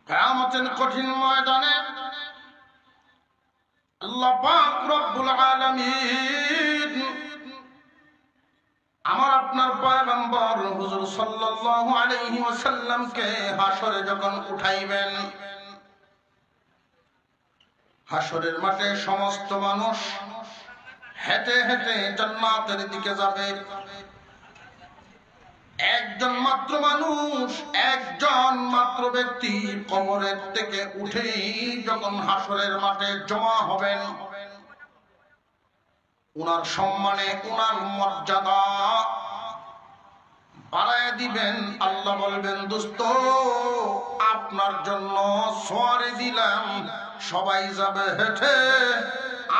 কিয়ামতের কঠিন ময়দানে আল্লাহ পাক রব্বুল আলামিন আমার আপনার পয়গম্বর হুজুর সাল্লাল্লাহু আলাইহি ওয়াসাল্লামকে হাশরে যখন উঠাইবেন, হাশরের মাঠে সমস্ত মানুষ হেঁটে হেঁটে জান্নাতের দিকে যাবে। একজন মাত্র মানুষ, একজন মাত্র ব্যক্তি কবরের থেকে উঠেই যখন হাশরের মাঠে জমা হবেন, উনার সম্মানে উনার মর্যাদা বাড়ায় দিবেন। আল্লাহ বলবেন, দোস্ত আপনার জন্য সওয়ারি দিলাম, সবাই যাবে হেঁটে,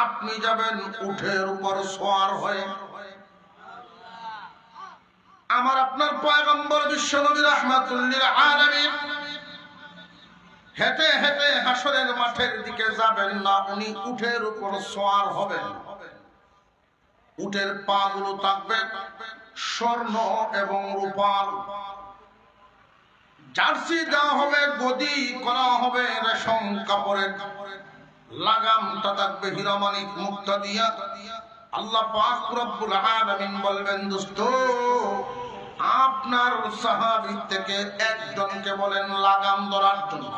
আপনি যাবেন উটের উপর সওয়ার হয়ে। আমার আপনার পয়গম্বর বিশ্বনবী রাহমাতুল লিল আলামিন হেঁটে হেঁটে হাশরের মাঠের দিকে যাবেন না, উনি উটের উপর সওয়ার হবেন। উটের পা গুলো থাকবে স্বর্ণ এবং রূপার, জার্সি দেওয়া হবে, গদি করা হবে রেশম কাপড়ের, লাগামটা থাকবে হীরামানিক মুক্তা দিয়া। আল্লাহ পাক রব্বুল আলামিন বলবেন, দোস্ত আপনার সাহাবী থেকে একজনকে বলেন লাগাম ধরার জন্য।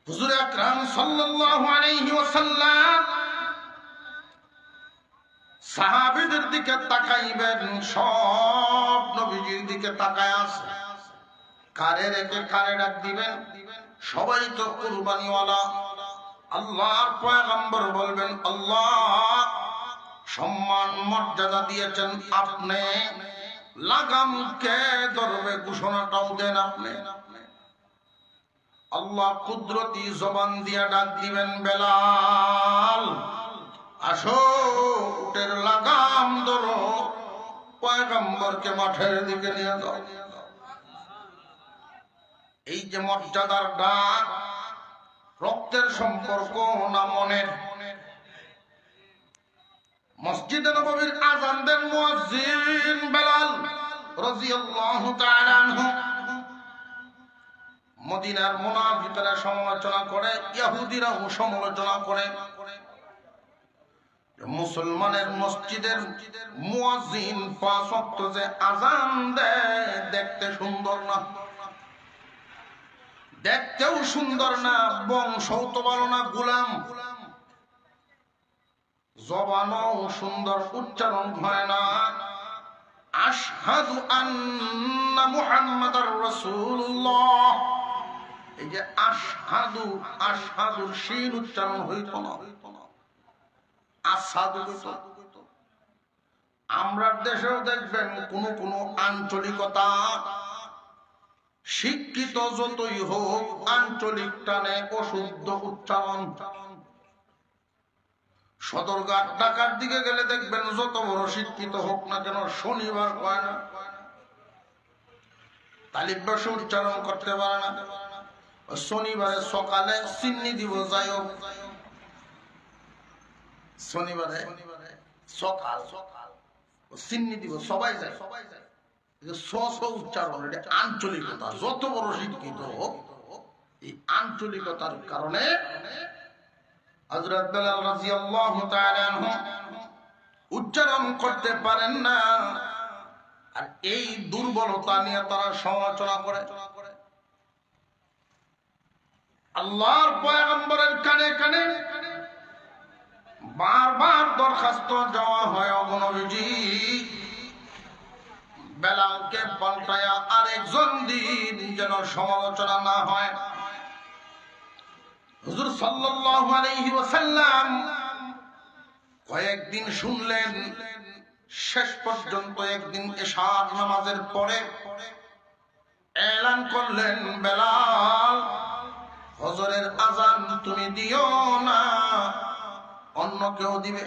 হুজুর আকরাম সাল্লাল্লাহু আলাইহি ওয়াসাল্লাম সাহাবীদের দিকে তাকাইবেন, সব নবীজির দিকে তাকায় আছে। কারে রেখে কারে ডাক দিবেন? সবাই তো কুরবানিওয়ালা। আল্লাহর পয়গম্বর বলবেন, আল্লাহ সম্মান মর্যাদা দিয়েছেন আপনি, লাগাম কে ধরবে ঘোষণাটাও দেন আপনি। আল্লাহ কুদরতি জবান দিয়া ডাক দিবেন, বেলাল আসো, উটের লাগাম ধরো, পয়গম্বরকে মাঠের দিকে নিয়ে যাও। এই যে মর্যাদার ডাক, রক্তের সম্পর্ক না মনের? মসজিদে নববীর আযান দেন মুয়াজ্জিন বেলাল রাদিয়াল্লাহু তাআলা আনহু। মদিনার মুনাফিকরা সমালোচনা করে, ইহুদিরাও সমালোচনা করে, মুসলমানের মসজিদের মুয়াজ্জিন ৫ ওয়াক্ত যে আযান দেয় দেখতে সুন্দর না, দেখতেও সুন্দর না, বংশও তো ভালো না, গোলাম, জবানও সুন্দর, উচ্চারণ হয় না। আশহাদু আন্না মুহাম্মাদার রাসূলুল্লাহ, এই যে আশহাদু, আশহাদুর শিন উচ্চারণ হইতো না, আসাদু হইতো। আমরা দেশেও দেখবেন কোন কোন আঞ্চলিকতা, শিক্ষিত যতই হোক আঞ্চলিক টানে অশুদ্ধ উচ্চারণ। সদরঘাট ঢাকার দিকে গেলে দেখবেন যত বড় শিক্ষিত হোক না কেন শনিবার কয় না, তালিব বসে উচ্চারণ করতে পারে না। শনিবারে সকালে চিন্নি দিব, যাই হোক শনিবারে সকাল চিন্নি দিব, সবাই যায়, উচ্চারণ, এটা আঞ্চলিকতা। যত বড় শিক্ষিত হোক এই আঞ্চলিকতার কারণে হযরত বেলাল রাদিয়াল্লাহু তাআলা আনহু উচ্চারণ করতে পারেন না। আর এই দুর্বলতা নিয়ে তারা সমালোচনা করে। আল্লাহর পয়গম্বরের কানে কানে বারবার দরখাস্ত দেওয়া হয়, ও নবীজি বেলালকে পাল্টায়া আরেকজন দিন যেন সমালোচনা না হয়। হুজুর সাল্লাল্লাহু আলাইহি ওয়াসাল্লাম কয়েকদিন শুনলেন, শেষ পর্যন্ত একদিন এশার নামাজের পরে এলান করলেন, বেলাল ফজরের আযান তুমি দিও না, অন্য কেউ দিবে।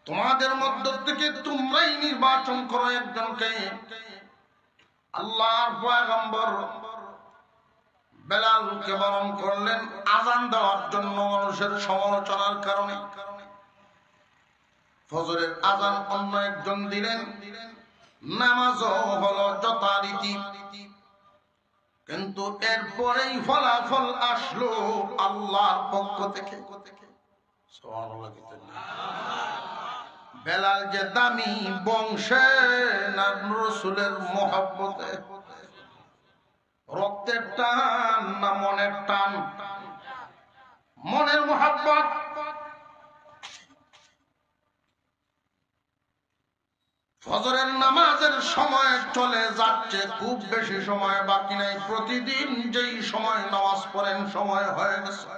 তোমাদের মধ্য থেকে তোমরাই নির্বাচন করো একজনকে। আল্লাহর পয়গম্বর বেলালকে বরণ করলেন আযান দেওয়ার জন্য মানুষের সমালোচনার কারণে। ফজরের আযান অন্য একজন দিলেন, নামাজও হলো যথারীতি, কিন্তু এরপরেই ফলাফল আসলো আল্লাহর পক্ষ থেকে। বেলাল যে দামি বংশে না রাসূলের মহব্বতে, রক্তের টান না মনের টান? মনের মহব্বত। ফজরের নামাজের সময় চলে যাচ্ছে, খুব বেশি সময় বাকি নাই। প্রতিদিন যেই সময় নামাজ পড়েন সময় হয়ে গেছে,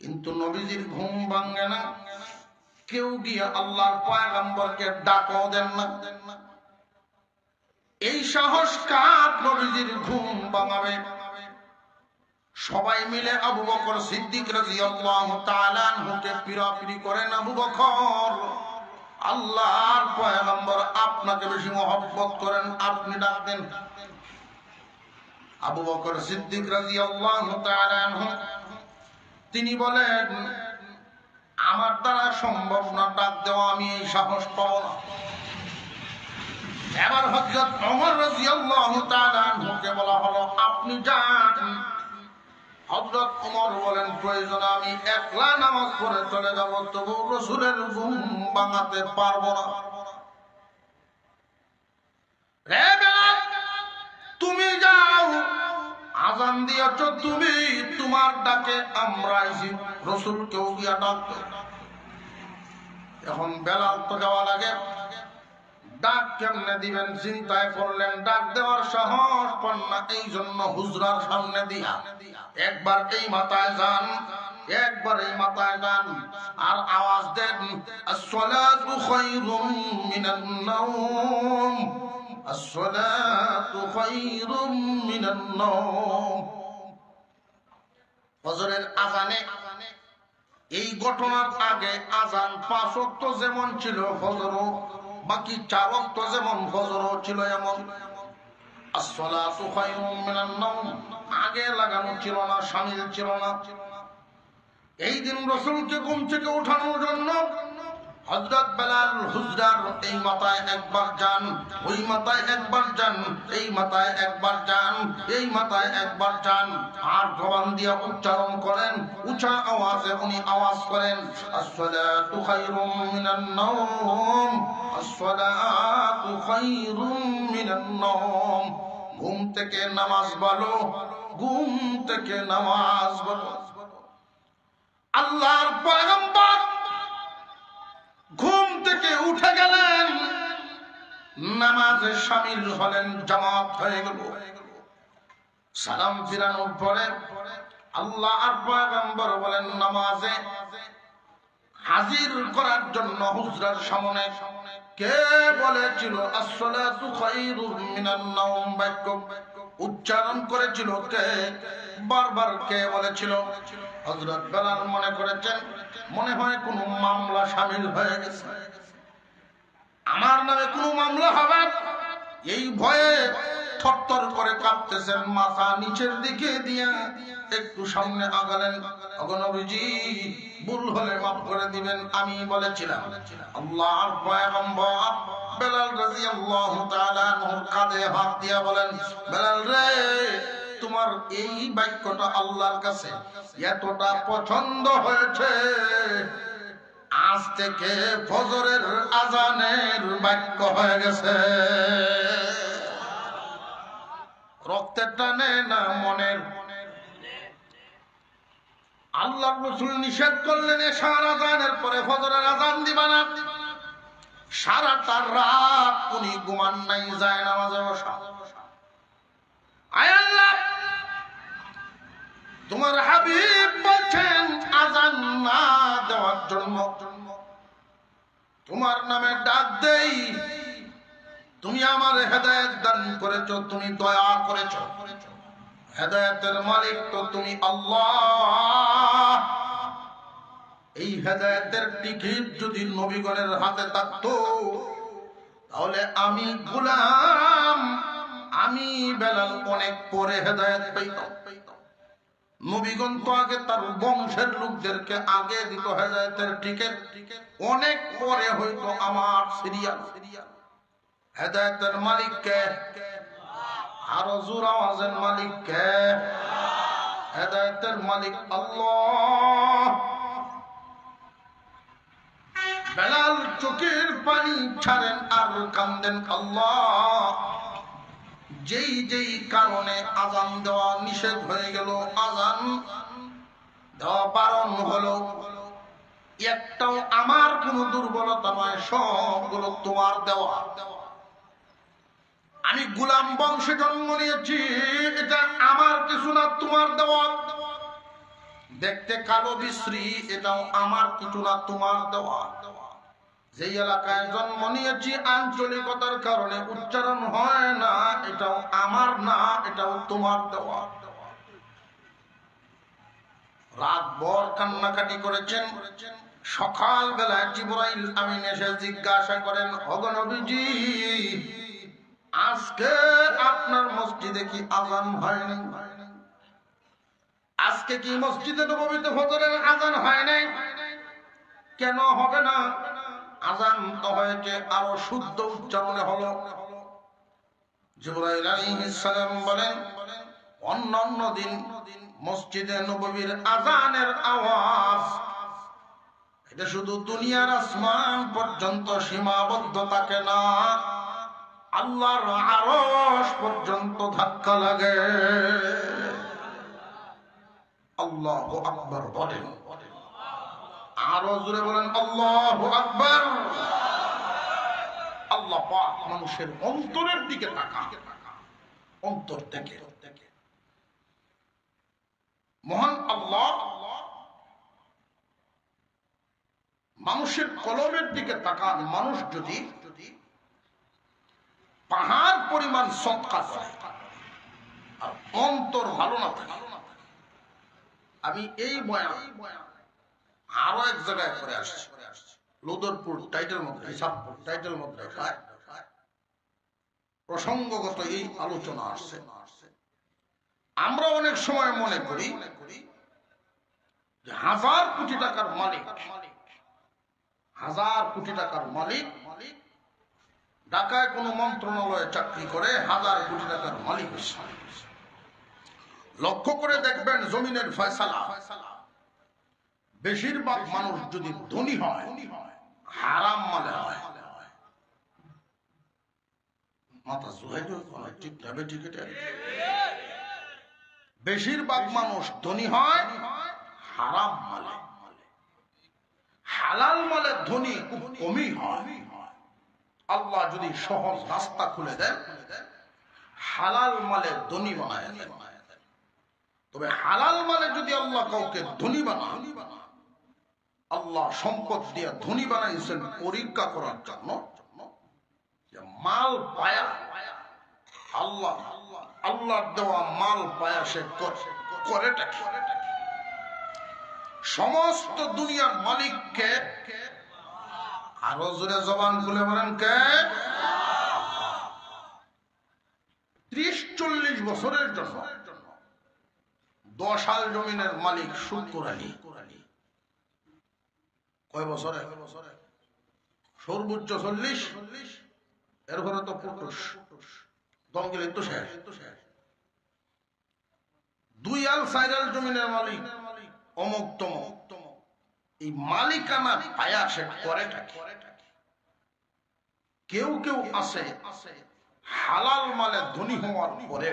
কিন্তু নবীজির ঘুম ভাঙে না। কেউ গিয়ে আল্লাহর পয়গম্বরকে ডাকও দেন না। এই সাহস কার নবীজির ঘুম ভাঙাবে? সবাই মিলে আবু বকর সিদ্দিক রাদিয়াল্লাহু তাআলা আনহুকে পিরাপিরি করেন, আবু বকর, আল্লাহর পয়গম্বর আপনাকে বেশি মহব্বত করেন, আপনি ডাক দেন। আবু বকর সিদ্দিক রাদিয়াল্লাহু তাআলা আনহু তিনি বলেন, আমার দ্বারা সম্ভব না ডাক দেওয়া, আমি এই সাহস পাবো না। এবার হযরত ওমর রাদিয়াল্লাহু তাআলা আনহুকে বলা হলো, আপনি যান। হযরত ওমর বলেন, প্রয়োজন আমি একলা নামাজ পড়ে চলে যাব, তবু রাসূলের ঘুম ভাঙাতে পারবো না। রে বেলাল, তুমি যাও, আযান দিয়েছ তুমি, তোমার ডাকে আমরা আইছি, রাসূলকেও গিয়া ডাক দাও। এখন বেলাল তো যাওয়া লাগে, ডাক কেমনে দিবেন চিন্তায় পড়লেন। ডাক দেওয়ার সাহস পান না, এই জন্য হুজরার সামনে দিয়া একবার এই মাথায় যান, একবার এই মাথায় যান, আর আওয়াজ দেন, আসসালাতু খায়রুম মিনান নাওম, আসসালাতু খায়রুম মিনান নাওম। ফজরের আযানে এই ঘটনার আগে আযান 5 ওয়াক্ত যেমন ছিল ফজরও, বাকি 4 ওয়াক্ত যেমন ফজরও ছিল এমন। আসসালাতু খায়রুম মিনান নাওম আগে লাগানো ছিল না, শামিল ছিল না। এই দিন রাসূলকে ঘুম থেকে ওঠানোর জন্য হযরত বেলাল হুজরার এই মাথায় একবার যান, ওই মাথায় একবার যান, এই মাথায় একবার যান, এই মাথায় একবার যান, আর জবান দিয়ে উচ্চারণ করেন, উঁচা আওয়াজে উনি আওয়াজ করেন, আসসালাতু খায়রুম মিনান নাওম, আসসালাতু খায়রুম মিনান নাওম। ঘুম থেকে নামাজ ভালো, ঘুম থেকে নামাজ ভালো। আল্লাহর পয়গম্বর ঘুম থেকে উঠে গেলেন, নামাজে শামিল হলেন, জামাত হয়ে গেল। সালাম ফিরানোর পরে আল্লাহর পয়গম্বর বলেন, নামাজে হাজির করার জন্য হুজরার সামনে কে বলেছিল আসসালাতু খায়রুম মিনান নাওম বাক্য উচ্চারণ করেছিল কে? বারবার কে বলেছিল? হযরত বেলাল মনে করেছেন মনে হয় কোন মামলা শামিল হয়ে গেছে, আমার নামে কোন মামলা হবে, এই ভয়ে থরথর করে কাঁপতেছেন, মাথা নিচের দিকে দিয়া একটু সামনে আগালেন। ওগো নবীজি, ভুল হলে মাফ করে দিবেন, আমি বলেছিলাম। আল্লাহর পয়গম্বর বেলাল রাদিয়াল্লাহু তাআলা আনহুর কাঁধে হাত দিয়া বলেন, বেলাল রে, তোমার এই বাক্যটা আল্লাহর কাছে এতটা পছন্দ হয়েছে, আজ থেকে ফজরের আযানের বাক্য হয়ে গেছে। রক্তের টানে না মনের? আল্লাহর রাসূল নিষেধ করলেন এশার আযানের পরে ফজরের আযান দিবা না। সারাটা রাত উনি ঘুমান নাই, যায় নামাজে বসা। আয় আল্লাহ, তোমার হাবিব বলছেন আযান না দেওয়ার জন্য, তোমার নামে ডাক দেই, তুমি আমার হেদায়েত দান করেছো, তুমি দয়া করেছো, হেদায়েতের মালিক তো তুমি আল্লাহ। এই হেদায়েতের টিকিট যদি নবীগণের হাতে থাকতো, তাহলে আমি গোলাম, আমি বেলাল অনেক পরে হেদায়েত পাইতাম। নবীগণ তো আগে তার বংশের লোকদেরকে আগে দিত হেদায়েতের টিকিট, অনেক পরে হয়তো আমার সিরিয়াল। হেদায়েতের মালিক কে? আরো জোর আওয়াজের মালিক কে? হেদায়েতের মালিক আল্লাহ। বেলাল চোখের পানি ছাড়েন আর কান্দেন, আল্লাহ যেই যেই কারণে আজান দেওয়া নিষেধ হয়ে গেল, আজান দেওয়া বারণ হলো, একটাও আমার কোন দুর্বলতা নয়, সবগুলো তোমার দেওয়া। আমি গোলাম বংশে জন্ম নিয়েছি, এটা আমার কিছু না, তোমার দেওয়া। দেখতে কালো বিশ্রী, এটাও আমার কিছু না, তোমার দেওয়া। যেই এলাকায় জন্ম নিয়েছি আঞ্চলিকতার কারণে উচ্চারণ হয় না, এটাও আমার না, এটাও তোমার দেওয়া। রাত ভর কান্নাকাটি করেছেন। সকাল বেলায় জিবরাইল আমিন এসে জিজ্ঞাসা করেন, ওগো নবীজি, আজকে আপনার মসজিদে কি আজান হয়নি? আজকে কি মসজিদে নববীতে ফজরের আজান হয় নাই? কেন হবে না? আজান তো হয়েছে, আরো শুদ্ধ উচ্চারণে হলো। জিবরাইল আলাইহিস সালাম বলেন, অন্যান্য দিন মসজিদে নববীর আজানের আওয়াজ এটা শুধু দুনিয়ার আসমান পর্যন্ত সীমাবদ্ধ থাকে না, আল্লাহর আরশ পর্যন্ত ধাক্কা লাগে। আল্লাহু আকবার বলেন, আরো জোরে বলেন আল্লাহু আকবার। আল্লাহ পাক মানুষের অন্তরের দিকে তাকান, অন্তর থেকে। মহান আল্লাহ মানুষের কলমের দিকে তাকান। মানুষ যদি পাহাড় পরিমাণ সদকা করে আর অন্তর ভালো না থাকে, আমি এই বয়ান আরো এক জায়গায় করে আসছি, লোদরপুর টাইটেল মধ্যে, হিসাবপুর টাইটেল মধ্যে প্রসঙ্গগত এই আলোচনা আসছে। আমরা অনেক সময় মনে করি যে 1000 কোটি টাকার মালিক, 1000 কোটি টাকার মালিক ঢাকায় কোন মন্ত্রণালয়ে চাকরি করে 1000 কোটি টাকার মালিক হয়েছে। লক্ষ্য করে দেখবেন জমিনের ফয়সালা বেশিরভাগ মানুষ যদি ধনী হয়, হারাম মালে হয়। মাথা জুহাইল ঠিক যাবে, ঠিক। বেশিরভাগ মানুষ ধনী হয় হারাম মালে। হালাল মালে ধনী খুব কমই হয়। আল্লাহ যদি সহজ রাস্তা খুলে দেন, হালাল মালে ধনী বানায় দেন। তবে হালাল মালে যদি আল্লাহ কাউকে ধনী বানান, আল্লাহ সম্পদ দিয়ে ধনী বানাইছেন পরীক্ষা করার জন্য। মাল পায়া আল্লাহ, আল্লাহর দেওয়া মাল পায়া সে করেটা কি? সমস্ত দুনিয়ার মালিককে, আরো জোরে জবান খুলে বলেন কে? 30-40 বছরের জন্য 10 হাল জমিনের মালিক শুক্র আলী। কয় বছরে? সর্বোচ্চ 40। এর ঘরে তো পুটুস দম গেলে তো শেষ। 2 আল 4 আল জমিনের মালিক অমুক তমুক। এই মালিকানা পায়া সে করেটা কি? কেউ কেউ আছে হালাল মালে ধনী হওয়ার পরে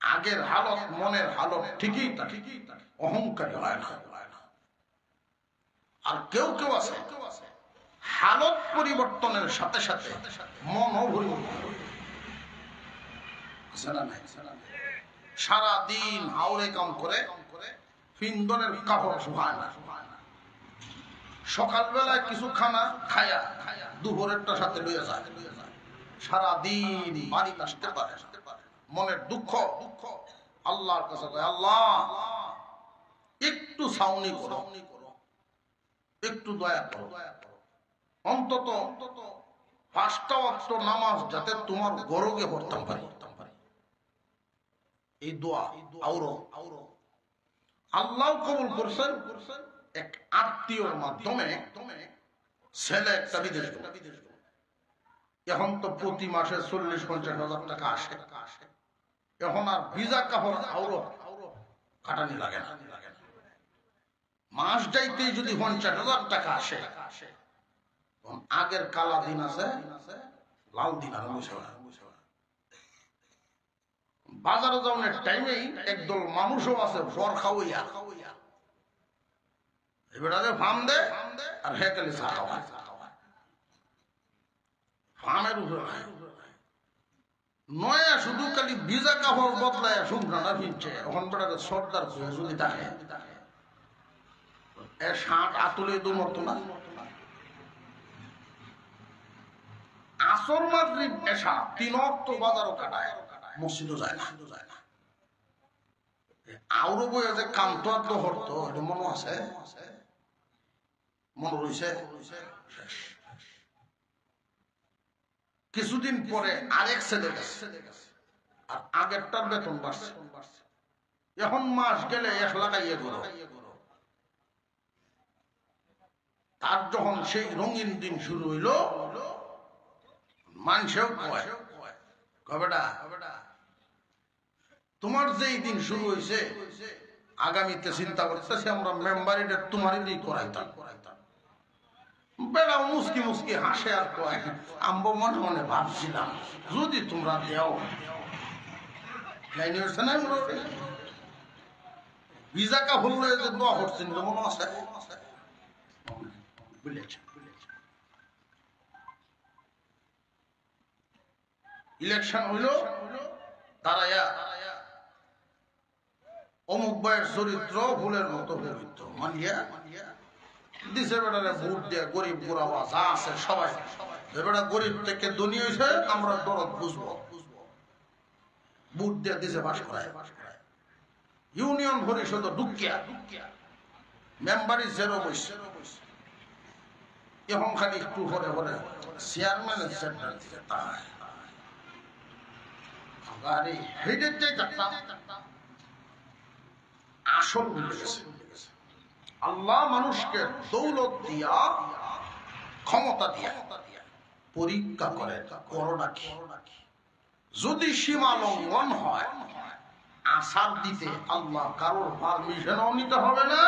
আগের হালত, মনের হালত ঠিকই থাকে, অহংকারী হয় না। আর কেউ কেউ আছে হালত পরিবর্তনের সাথে সাথে মনও পরিবর্তন। সারাদিন হাওড়ে কাম করে ফিন্দনের কাপড় শুকায় না। সকালবেলায় কিছু খানা খায়া দুপুরেরটা সাথে লইয়া যায়। সারাদিন বাড়িতে আসতে পারে, মনের দুঃখ আল্লাহর কাছে কয়, আল্লাহ একটু সাউনি করো, একটু দয়া করো, অন্তত 5টা ওয়াক্ত নামাজ যাতে তোমার গরগে পড়তাম পারি। এই দোয়া আউরো আল্লাহ কবুল করছেন। এক আত্মীয়র মাধ্যমে ছেলে একটা বিদেশ গেল। এখন তো প্রতি মাসে 40-50 হাজার টাকা আসে। এখন আর ভিজা কাপড় আরো কাটানি লাগে না। মাস যাইতেই যদি 50,000 টাকা আসে, আগের কালা দিন আছে, লাল দিন আর বাজারে যাওয়ার টাইমেই একদল মানুষও আছে বর খাওয়াইয়া এবারে ফার্ম দে আর হেকালি চা খাওয়া ফার্মের উপরে নয়া শুধু খালি ভিজা কাপড় বদলায় শুকনাটা ফিরছে। এখন বেড়াতে সর্দার যদি থাকে ষাট আতুলে দু মতো না আসর মাগরিব এশা 3 ওয়াক্ত বাজারও কাটায়, মসজিদও যায় না। আউরো বইয়ে যে কান্ত আর দহরত এটা মনে আছে, মনে রয়েছে। কিছুদিন পরে আরেক ছেলে গেছে, আর আগেরটার বেতন বাড়ছে। এখন মাস গেলে 1 লাগাইয়ে করো। তার যখন সেই রঙিন দিন শুরু হইল, মানুষেও কয় বেটা তোমার যেই দিন শুরু হয়েছে আগামীতে চিন্তা করতেছি আমরা মেম্বারিটা তোমারই দিয়ে করাইতাম। বেড়া মুসকি মুসকি হাসে আর কয় আম্ব মনে মনে ভাবছিলাম যদি তোমরা দেও। ভিজাকা হলে যে দোয়া করছেন মনে আছে, বুঝলেছে। ইলেকশন হইল, দাঁড়াইয়া অমুক ভাইয়ের চরিত্র ফুলের মতো পবিত্র মানিয়া দিছে বেটারে ভোট দিয়ে গরিব গোড়াবা যা আছে সবাই বেটা গরিব থেকে ধনী হয়েছে আমরা দরদ বুঝবো, ভোট দিয়ে দিছে বাস করায়। ইউনিয়ন পরিষদ ঢুকিয়া মেম্বারি জেরো বসে, এখন খালি একটু পরে পরে চেয়ারম্যানের সেন্টার দিকে তাই আসল ভুলে গেছে। আল্লাহ মানুষকে দৌলত দিয়া ক্ষমতা দিয়া পরীক্ষা করে করোনা কি যদি সীমা লঙ্ঘন হয় আসার দিতে আল্লাহ কারোর পারমিশনও নিতে হবে না,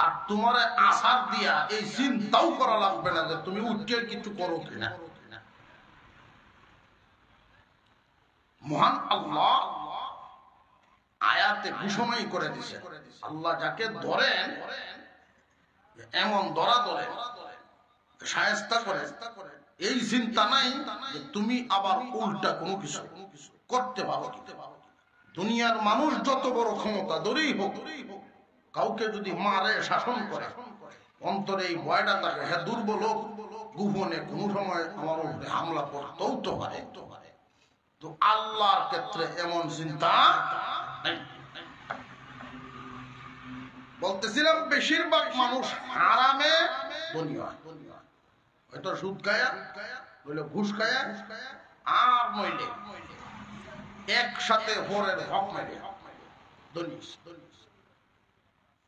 আর তোমার আসার দিয়া এই চিন্তাও করা লাগবে না যে তুমি উঠে কিছু করো কিনা। মহান আল্লাহ আয়াতে ঘোষণাই করে দিছে, আল্লাহ যাকে ধরেন এমন ধরা ধরে শায়েস্তা করে, এই চিন্তা নাই যে তুমি আবার উল্টা কোনো কিছু করতে পারো। দুনিয়ার মানুষ যত বড় ক্ষমতা ধরেই হোক, কাউকে যদি মারে শাসন করে অন্তরে এই ভয়টা থাকে হ্যাঁ দুর্বল হোক, গোপনে কোনো সময় আমার উপরে হামলা করতেও তো পারে। তো আল্লাহর ক্ষেত্রে এমন চিন্তা নাই। বলতেছিলাম বেশিরভাগ মানুষ হারামে ধনী হয়, হয়তো সুদ খায়া নইলে ঘুষ খায়া আর নইলে একসাথে হরের হক মেরে ধনী।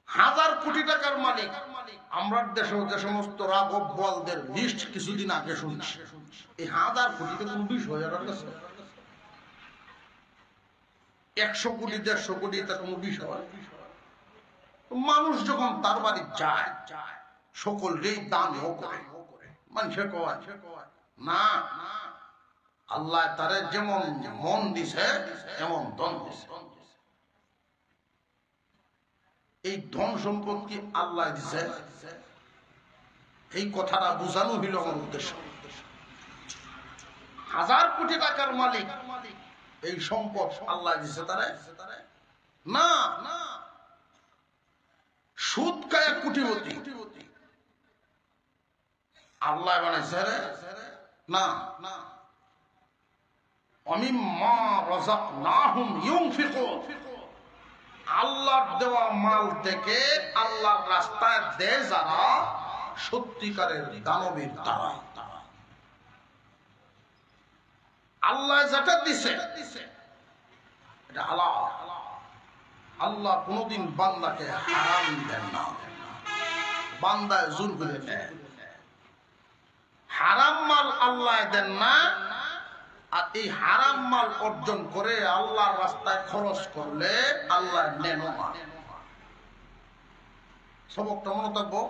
1000 কোটি টাকার মালিক আমরা দেশে যে সমস্ত রাঘব বলদের লিস্ট কিছুদিন আগে শুনছি, এই 1000 কোটিতে কোনো বিষয় আর কাছে 100 কোটি 150 কোটি এটা কোনো বিষয়। মানুষ যখন তার বাড়ি যায় সকলেই দানও করে, মানুষে কয় না আল্লাহ তারে যেমন মন দিছে এমন ধন দিছে। এই ধন সম্পদ কি আল্লাহ দিছে? এই কথাটা বোঝানো হইল আমার উদ্দেশ্য। 1000 কোটি টাকার মালিক এই সম্পদ আল্লাহ দিছে তারে না, সুদ খায় কোটিপতি আল্লাহ বানাইছে না। অমিম্মা রাযাকনাহুম ইউনফিকুন, আল্লাহর দেওয়া মাল থেকে আল্লাহর রাস্তায় দেয় যারা সত্যিকারের দানবীর তারা। আল্লাহ যেটা দিছে এটা হালাল। আল্লাহ কোনদিন বান্দাকে হারাম দেন না, বান্দায় জোর করে নেয়। হারাম মাল আল্লাহ দেন না, আর এই হারাম মাল অর্জন করে আল্লাহর রাস্তায় খরচ করলে আল্লাহ নেন না। সবকটা মনে থাকবো,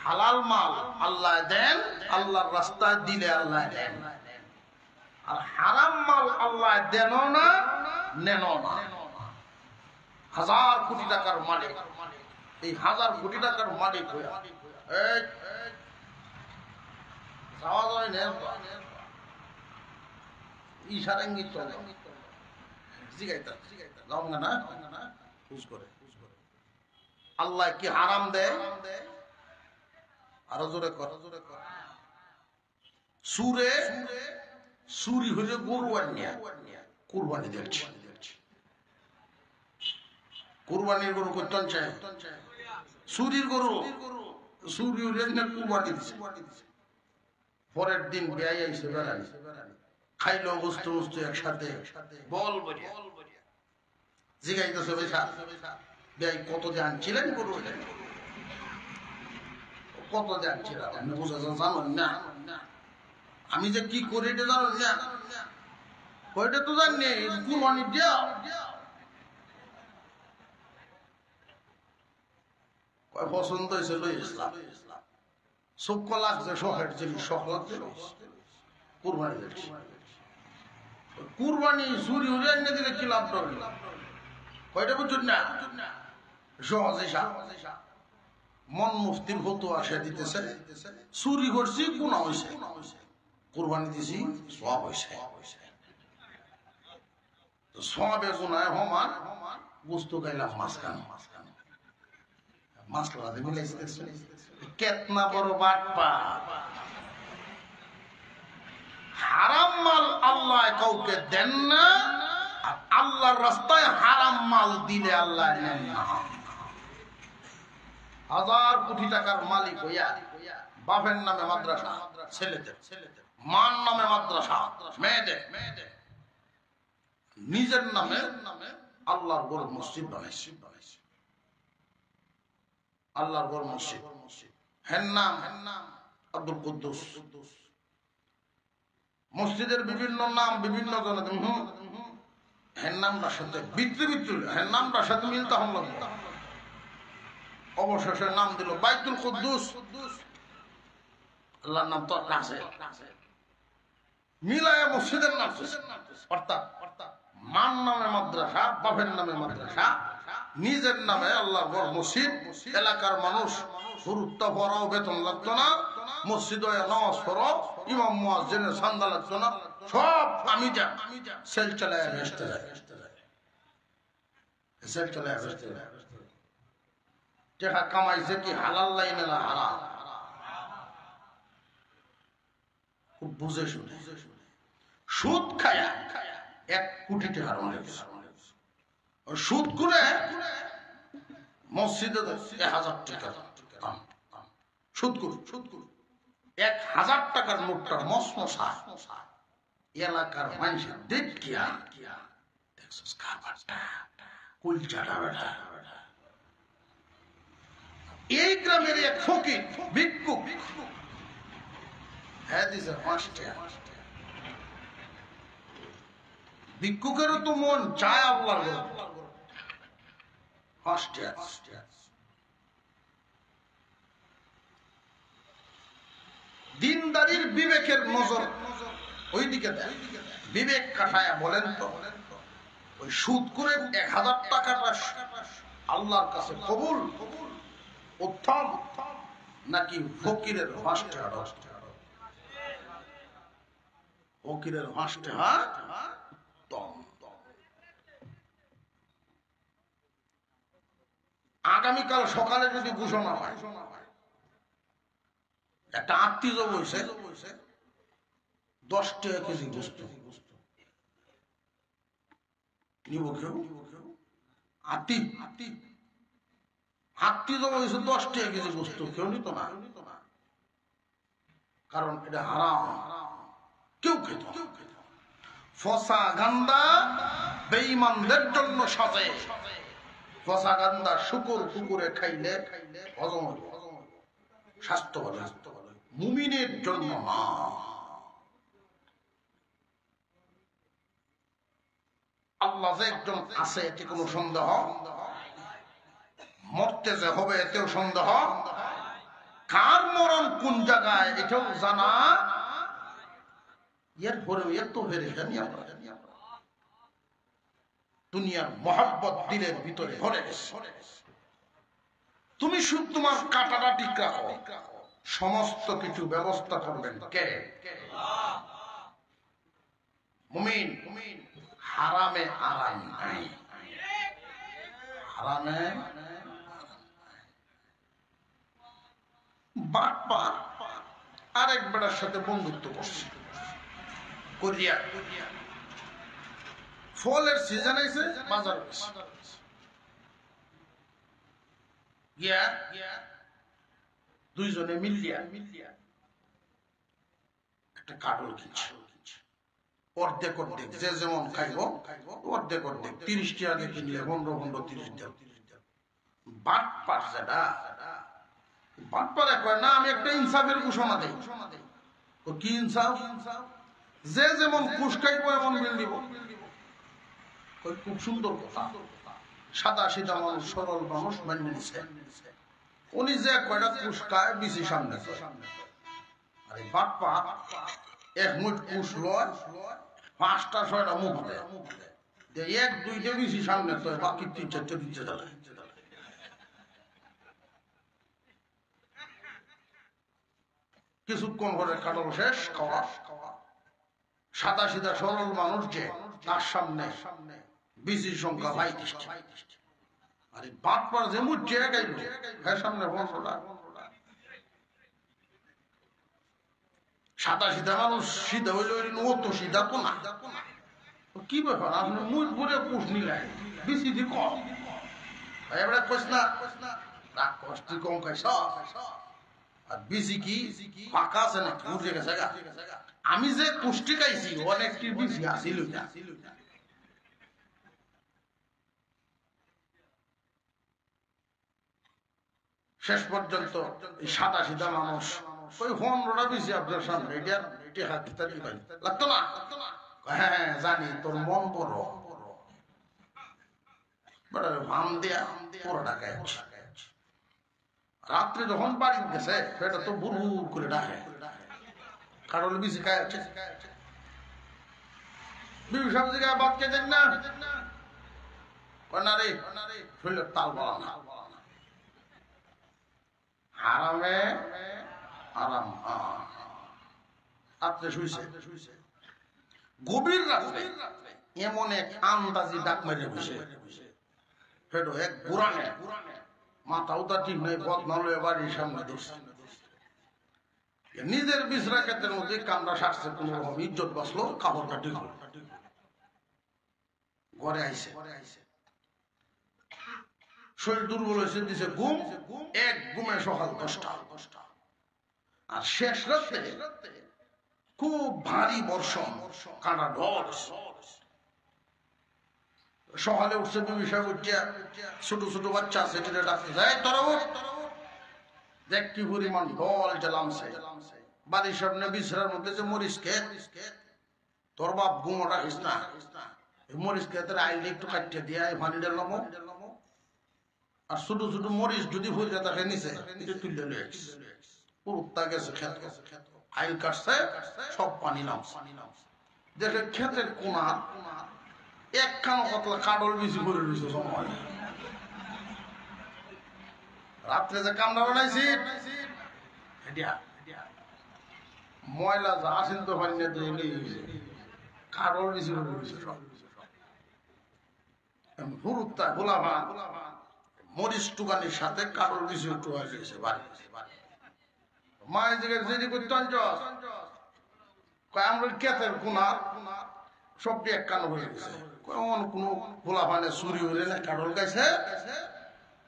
হালাল মাল আল্লাহ দেন, আল্লাহর রাস্তায় দিলে আল্লাহ দেন। আর হারাম মাল আল্লাহ দেন না, নেন না। 1000 কোটি টাকার মালিক, এই 1000 কোটি টাকার মালিক হয়ে যাওয়া যায় না, ইশারাঙ্গি চলে যাও না, খুশ করে। আল্লাহ কি হারাম দেয়? আরো জোরে কর। সুরে চুরি হইলে গরু আনিয়া কুরবানি দিচ্ছি। কুরবানির গরু করতে চায়, চুরির গরু চুরি হইলে কুরবানি দিচ্ছে। পরের দিন বেয়াই আইসে বেড়ানি, খাইলো বস্তু বস্তু একসাথে বল জিগাইতেছে বেয়াই কত যে আনছিলেন গরু, কত যে আনছিলাম আপনি বুঝা জানেন না, আমি যে কি করি এটা জানেন না, ওইটা তো জানি কুরবানি দেও। পছন্দ হয়েছে লই ইসলাম, সূক্ষ্ম লাগছে, শখের জিনিস, শখ লাগছে কুরবানি দিচ্ছি। কুরবানি চুরি হলে এনে দিলে কি লাভ হবে? কয়টা বুঝুন না, সহজে মন মুফতির ফতুয়া সে দিতেছে, চুরি করছি গুনাহ হইছে, কুরবানি দিছি সওয়াব হইছে। তো সওয়াবে গুনাহে সমান, বস্তু গাইলাম মাঝখানে মাসলা দিয়ে মিলাইছে। দেখছেন কেতনা বড় বাটপা। হারাম মাল আল্লাহ কাউকে দেন না, আর আল্লাহর রাস্তায় হারাম মাল দিলে আল্লাহ নেন না। 1000 কোটি টাকার মালিক হইয়া বাপের নামে মাদ্রাসা, ছেলেদের মার নামে মাদ্রাসা, মেয়েদের নিজের নামে আল্লাহর বড় মসজিদ বানাইছে। আল্লাহর বড় মসজিদ, হেন নাম আব্দুল কুদ্দুস। মসজিদের বিভিন্ন নাম বিভিন্ন জনের, হেন নামটার সাথে বিদ্রুপ, হেন নামটার সাথে মিলতে হল। অবশেষে নাম দিল বাইতুল কুদ্দুস। আল্লাহর নাম তো আছে, মিলায় মসজিদের নাম। অর্থাৎ মার নামে মাদ্রাসা, বাপের নামে মাদ্রাসা, নিজের নামে আল্লাহর ঘর মসজিদ। এলাকার মানুষ গুরুত্ব পড়াও বেতন লাগতো না, মসজিদ নামাজ পড়ো, ইমাম মুয়াজ্জিনের চাঁদা লাগতো না, সব আমি যা সেল চালায় ভেস্তে যায়, সেল চালায় ভেস্তে যায়। টাকা কামাইছে কি হালাল লাইনে না হারাম? খুব বুঝে শুনে সুদ খায়া 1 কোটি টাকার মালিক। সুদ করে মসজিদে 1000 টাকা দাম, সুদ করে 1000 টাকার নোটটা মসমসা। এলাকার মানুষের দেখিয়া দেখছিস খাবারটা কুলচাটা বেটা। এই গ্রামের এক ফকির ভিক্ষুক, হ্যাঁ দিছে 5 টাকা। ভিক্ষুকেরও তো মন চায় আল্লাহর দিনদারির বিবেকের নজর ওইদিকে দেয়। বিবেক কাটায়া বলেন তো, ওই সুদ করে 1000 টাকাটা আল্লাহর কাছে কবুল উত্তম, নাকি ফকিরের 5 টাকা? ফকিরের 5 টাকা উত্তম। আগামীকাল সকালে যদি ঘোষণা হয় একটা আত্মীয় বলছে 10 টাকা কেজি গোস্ত নিব, কেউ আত্মীয় বলছে 10 টাকা কেজি গোস্ত কেউ নিত না, কারণ এটা হারাম, কেউ খেত। ফসা গান্দা বেঈমানদের জন্য সাজে, ফসা গান্দা শুকুর কুকুরে খাইলে হজম হইব, স্বাস্থ্য ভালো। মুমিনের জন্য না। আল্লাহ যে একজন আছে এতে কোনো সন্দেহ, মরতে যে হবে এতেও সন্দেহ, কার মরণ কোন জায়গায় এটাও জানা। এরপরেও এত পেরেশানি আমরা দুনিয়ার মহব্বত দিলের ভিতরে ভরে গেছে। তুমি শুধু তোমার কাটাটা ঠিক রাখো, সমস্ত কিছু ব্যবস্থা করবেন কে? মুমিন হারামে আরাম নাই, হারামে বাটপার আরেক বেড়ার সাথে বন্ধুত্ব করছে করিয়া, ফলের সিজন আইছে, বাজার গিয়া দুইজনে মিলিয়া একটা কাটল কিনছে। অর্ধেক অর্ধেক যে যেমন খাইব অর্ধেক অর্ধেক, 30 টাকা কিনলে 15 30 টাকা। বাটপার যেটা, বাটপারে কয় না আমি একটা ইনসাফের ঘোষণা দেই। তো কি ইনসাফ? যে যেমন কুশ খাইব এমন বিল দিব। খুব সুন্দর কথা, সাদা সিধা মানুষ, সরল মানুষ মানিয়ে নিছে। উনি যে কয়টা কুশ খায় বেশি সামনে, আরে বাটপা এক মুঠ কুশ লয়, 5টা 6টা মুখ দেয়, 1-2টা বেশি সামনে তো বাকি 3-4টা দিচ্ছে তাহলে। কিছুক্ষণ করে কাটল শেষ খাওয়া, সাদা সিধা সরল মানুষ যে তার সামনে বিজির সংখ্যা 35টা। আরে বাটপার যে মুঠ যে গাইল হ্যাঁ সামনে 15টা। সাদা সিধা মানুষ সিধা হইলে ও তো সিধা তো না। কি ব্যাপার আপনি মুখ ভরে পুষ নিলেন, বেশি দি কম এবারে কইস না রাগ কষ্ট কম খাইছ, আর বেশি কি ফাঁকা আছে না উঠে গেছে গা। আমি যে পুষ্টি খাইছি অনেকটি বেশি আসিল না। শেষ পর্যন্ত এই সাদা সিধা মানুষ ওই 15টা বেশি আপনার সামনে লাগতো না। হ্যাঁ জানি তোর মন বড়, ভাম দেয়া পুরোটা খাইছে। রাত্রে যখন বাড়ি গেছে সেটা তো বুড় করে ডাকে, কারণ বেশি খাইছে। বিবি সব জায়গায় বাদ খেয়ে দেন না রে শরীরের তাল বলা না। হারামে আরাম, রাত্রে শুইছে, গভীর রাত্রে এমন এক আন্দাজি ডাক মেরে বসে, সেটা এক বুড়ানে মাথা উতা ঠিক নেই, বদনাল বাড়ির সামনে ধরছে। নিজের বিছরা ক্ষেত্রের মধ্যে কামড়া সারছে, কোন রকম ইজ্জত বাঁচলো, কাপড়টা ঠিক হল, ঘরে আইছে। শরীর দুর্বল হয়েছে, দিছে ঘুম, এক ঘুমে সকাল 10টা। আর শেষ রাতে খুব ভারী বর্ষণ, কাঁটা ঢল। সকালে উঠছে বিবি সাহেব, উঠিয়া ছোট ছোট বাচ্চা আছে ডাকতে যায়, তোরা দেখ কি পরিমাণ ঢল জ্বালামছে বাড়ির সামনে বিছরার মধ্যে যে মরিচ খেত, তোর বাপ ঘুমো রাখিস না, মরিচ খেতের আইলে একটু কাটিয়ে দিয়া পানি ডালাম, আর ছোট ছোট মরিচ যদি ফুলটা তাকে নিচে তুলে লয়ে পুরুত্তা গেছে খেত, আইল কাটছে সব পানি নামছে। দেখে ক্ষেতের কোনা একখানো কতলা কাডল বেশি করে রয়েছে সময়। রাত্রে যে কামড়া বানাইছি ময়লা যা আসেন তো পানি না কাডল বেশি করে রয়েছে সব। হুরুত্তা গোলা ভাত মরিচ টুকানির সাথে কাডল বেশি টুকা গিয়েছে বাড়ি। মায়ের জায়গায় যেদি করতে আমরা ক্ষেতের কোনা সবটি এক কানো হয়ে গেছে, কোনো খোলা পানে চুরি হইলে না কাডল গাইছে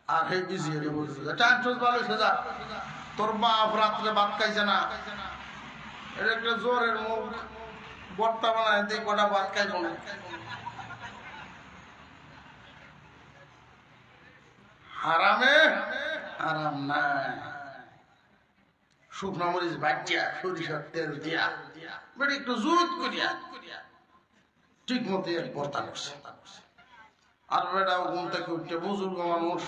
আর সেই বিজিয়ে ভালো হয়েছে। যা তোর বাপ রাত্রে ভাত খাইছে না, এটা একটা জ্বরের মুখ বর্তা বানায় দিয়ে কটা ভাত খাইব না। হারামে আরাম নাই, শুকনো মরিচ বাটিয়া সরিষার তেল দিয়া বেটা একটু জুত করিয়া ঠিক মতো ভর্তা করছে। আর বেটা ঘুম থেকে উঠতে বুজুর্গ মানুষ,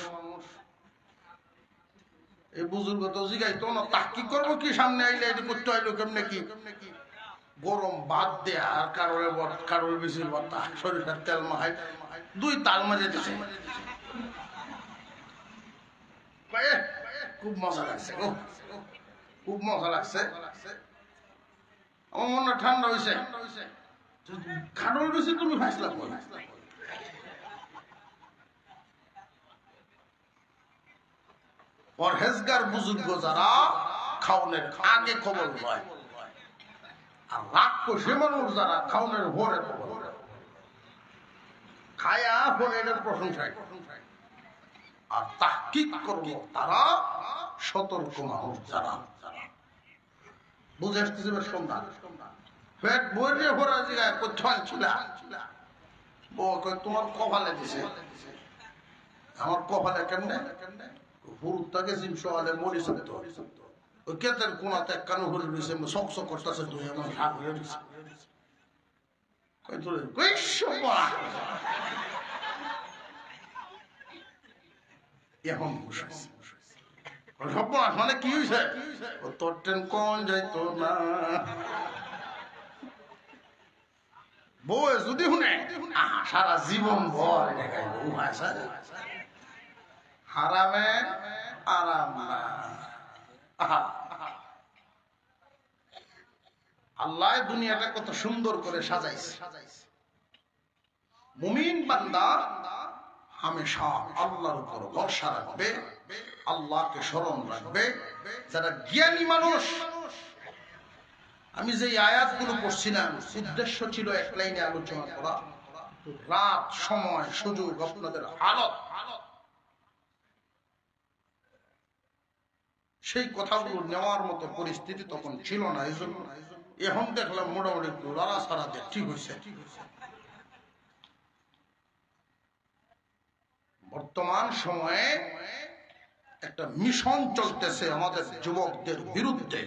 এই বুজুর্গ তো জিগাইতো না তা কি করবো কি সামনে আইলে এটি করতে আইলো কেমনে কি গরম ভাত দেয়া আর কারোর বিচির ভর্তা সরিষার তেল মাহাই 2 তাল মাঝে দিছে। খুব মজা লাগছে, খুব মজা লাগছে। আমার মনটা ঠান্ডা হয়েছে। খাটোর বেশি তুমি ফাইসলা করো। পরহেজগার বুজুর্গ যারা খাওনের আগে খবর লয়, আর রাক্ষসী মানুষ যারা খাওনের ভোরে খবর খায়া পরে এটার প্রশংসায়, আর তাহকিক করলো তারা সতর্ক মানুষ যারা বুঝে আসতেছে সন্ধ্যা পেট বইরে ভরা জায়গায় কোথায় ছিল তোমার কপালে দিছে। আমার কপালে কেমনে হুরুত্তা গেছি সকালে মরি সত্য ওই কেতের কোনাতে কানো হরে রয়েছে শক শক করতেছে তুই আমার হাত হয়ে রয়েছে এখন মানে কি হয়েছে তোর ট্রেন কোন যাইতো না বউ যদি শুনে সারা জীবন ভর হারামে আরাম না। আল্লাহ দুনিয়াটা কত সুন্দর করে সাজাইছে। মুমিন বান্দা হামেশা আল্লাহর উপর ভরসা রাখবে, আল্লাহকে স্মরণ রাখবে। যারা জ্ঞানী মানুষ, আমি যে আয়াতগুলো পড়ছিলাম উদ্দেশ্য ছিল এক লাইনে আলোচনা করা। রাত, সময়, সুযোগ, আপনাদের হালত, সেই কথাগুলো নেওয়ার মতো পরিস্থিতি তখন ছিল না। এই জন্য এখন দেখলাম মোটামুটি একটু লড়া সারা দিয়ে ঠিক হয়েছে। বর্তমান সময়ে একটা মিশন চলতেছে আমাদের যুবকদের বিরুদ্ধে,